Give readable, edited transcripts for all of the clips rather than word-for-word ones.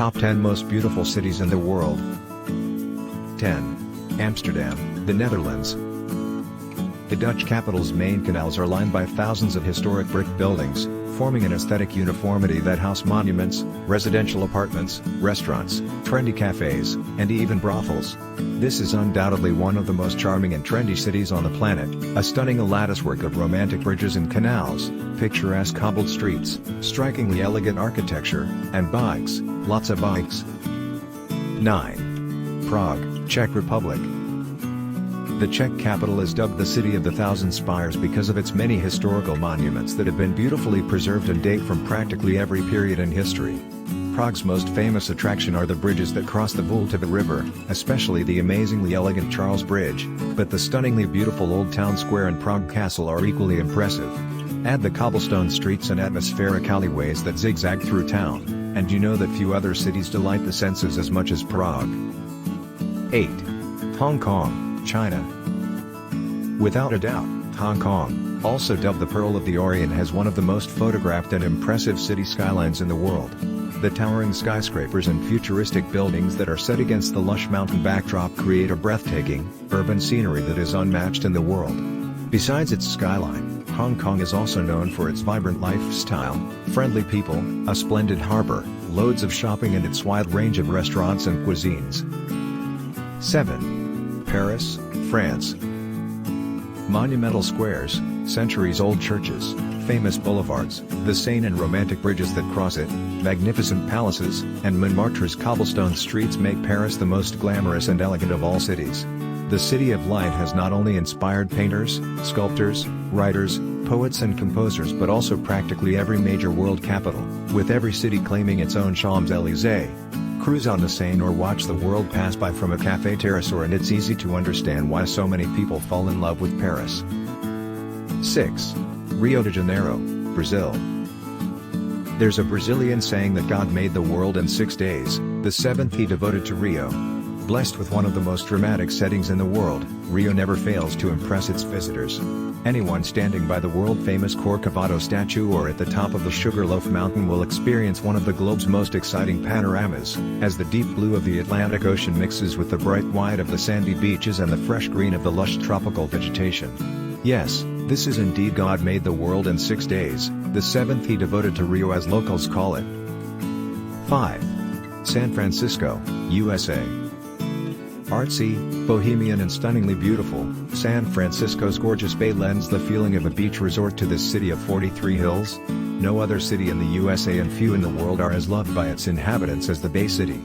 Top 10 Most Beautiful Cities in the World. 10. Amsterdam, the Netherlands. The Dutch capital's main canals are lined by thousands of historic brick buildings, forming an aesthetic uniformity that house monuments, residential apartments, restaurants, trendy cafes, and even brothels. This is undoubtedly one of the most charming and trendy cities on the planet, a stunning latticework of romantic bridges and canals, picturesque cobbled streets, strikingly elegant architecture, and bikes, lots of bikes. 9. Prague, Czech Republic. The Czech capital is dubbed the City of the Thousand Spires because of its many historical monuments that have been beautifully preserved and date from practically every period in history. Prague's most famous attraction are the bridges that cross the Vltava River, especially the amazingly elegant Charles Bridge, but the stunningly beautiful Old Town Square and Prague Castle are equally impressive. Add the cobblestone streets and atmospheric alleyways that zigzag through town, and you know that few other cities delight the senses as much as Prague. 8. Hong Kong, China. Without a doubt, Hong Kong, also dubbed the Pearl of the Orient, has one of the most photographed and impressive city skylines in the world. The towering skyscrapers and futuristic buildings that are set against the lush mountain backdrop create a breathtaking, urban scenery that is unmatched in the world. Besides its skyline, Hong Kong is also known for its vibrant lifestyle, friendly people, a splendid harbor, loads of shopping and its wide range of restaurants and cuisines. 7. Paris, France. Monumental squares, centuries-old churches, famous boulevards, the Seine and romantic bridges that cross it, magnificent palaces, and Montmartre's cobblestone streets make Paris the most glamorous and elegant of all cities. The City of Light has not only inspired painters, sculptors, writers, poets and composers but also practically every major world capital, with every city claiming its own Champs-Élysées. Cruise on the Seine or watch the world pass by from a cafe terrace and it's easy to understand why so many people fall in love with Paris. 6. Rio de Janeiro, Brazil. There's a Brazilian saying that God made the world in 6 days, the seventh he devoted to Rio. Blessed with one of the most dramatic settings in the world, Rio never fails to impress its visitors. Anyone standing by the world-famous Corcovado statue or at the top of the Sugarloaf Mountain will experience one of the globe's most exciting panoramas, as the deep blue of the Atlantic Ocean mixes with the bright white of the sandy beaches and the fresh green of the lush tropical vegetation. Yes, this is indeed God made the world in 6 days, the seventh he devoted to Rio as locals call it. 5. San Francisco, USA. Artsy, bohemian and stunningly beautiful, San Francisco's gorgeous bay lends the feeling of a beach resort to this city of 43 hills. No other city in the USA and few in the world are as loved by its inhabitants as the Bay City.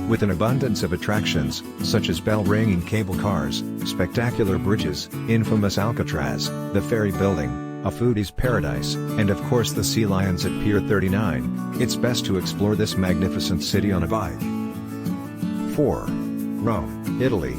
With an abundance of attractions, such as bell-ringing cable cars, spectacular bridges, infamous Alcatraz, the ferry building, a foodie's paradise, and of course the sea lions at Pier 39, it's best to explore this magnificent city on a bike. 4. Rome, Italy.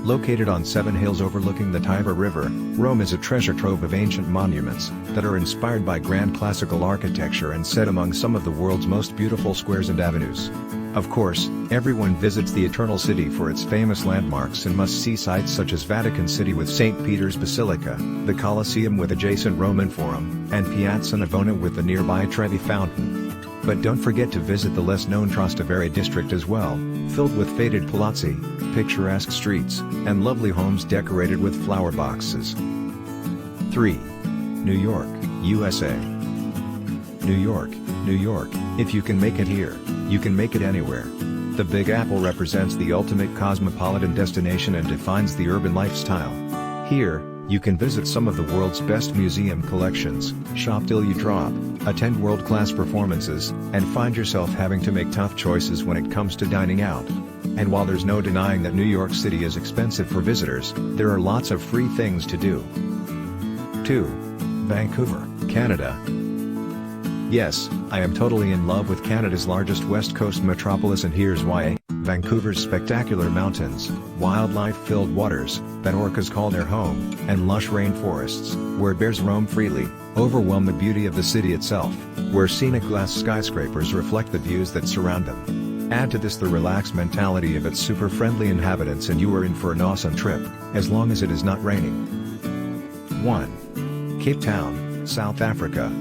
Located on 7 hills overlooking the Tiber River, Rome is a treasure trove of ancient monuments that are inspired by grand classical architecture and set among some of the world's most beautiful squares and avenues. Of course, everyone visits the Eternal City for its famous landmarks and must-see sites such as Vatican City with St. Peter's Basilica, the Colosseum with adjacent Roman Forum, and Piazza Navona with the nearby Trevi Fountain. But don't forget to visit the less-known Trastevere district as well, filled with faded palazzi, picturesque streets, and lovely homes decorated with flower boxes. 3. New York, USA. New York, New York, if you can make it here, you can make it anywhere. The Big Apple represents the ultimate cosmopolitan destination and defines the urban lifestyle. Here, you can visit some of the world's best museum collections, shop till you drop, attend world-class performances, and find yourself having to make tough choices when it comes to dining out. And while there's no denying that New York City is expensive for visitors, there are lots of free things to do. 2. Vancouver, Canada. Yes, I am totally in love with Canada's largest West Coast metropolis, and here's why. Vancouver's spectacular mountains, wildlife-filled waters, that orcas call their home, and lush rainforests, where bears roam freely, overwhelm the beauty of the city itself, where scenic glass skyscrapers reflect the views that surround them. Add to this the relaxed mentality of its super-friendly inhabitants and you are in for an awesome trip, as long as it is not raining. 1. Cape Town, South Africa.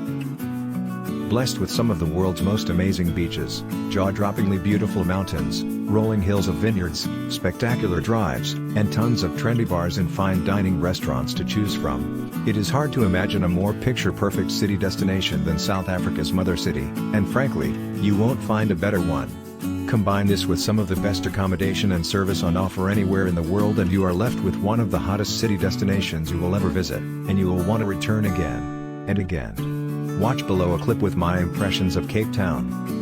Blessed with some of the world's most amazing beaches, jaw-droppingly beautiful mountains, rolling hills of vineyards, spectacular drives, and tons of trendy bars and fine dining restaurants to choose from, it is hard to imagine a more picture-perfect city destination than South Africa's mother city, and frankly, you won't find a better one. Combine this with some of the best accommodation and service on offer anywhere in the world and you are left with one of the hottest city destinations you will ever visit, and you will want to return again and again. Watch below a clip with my impressions of Cape Town.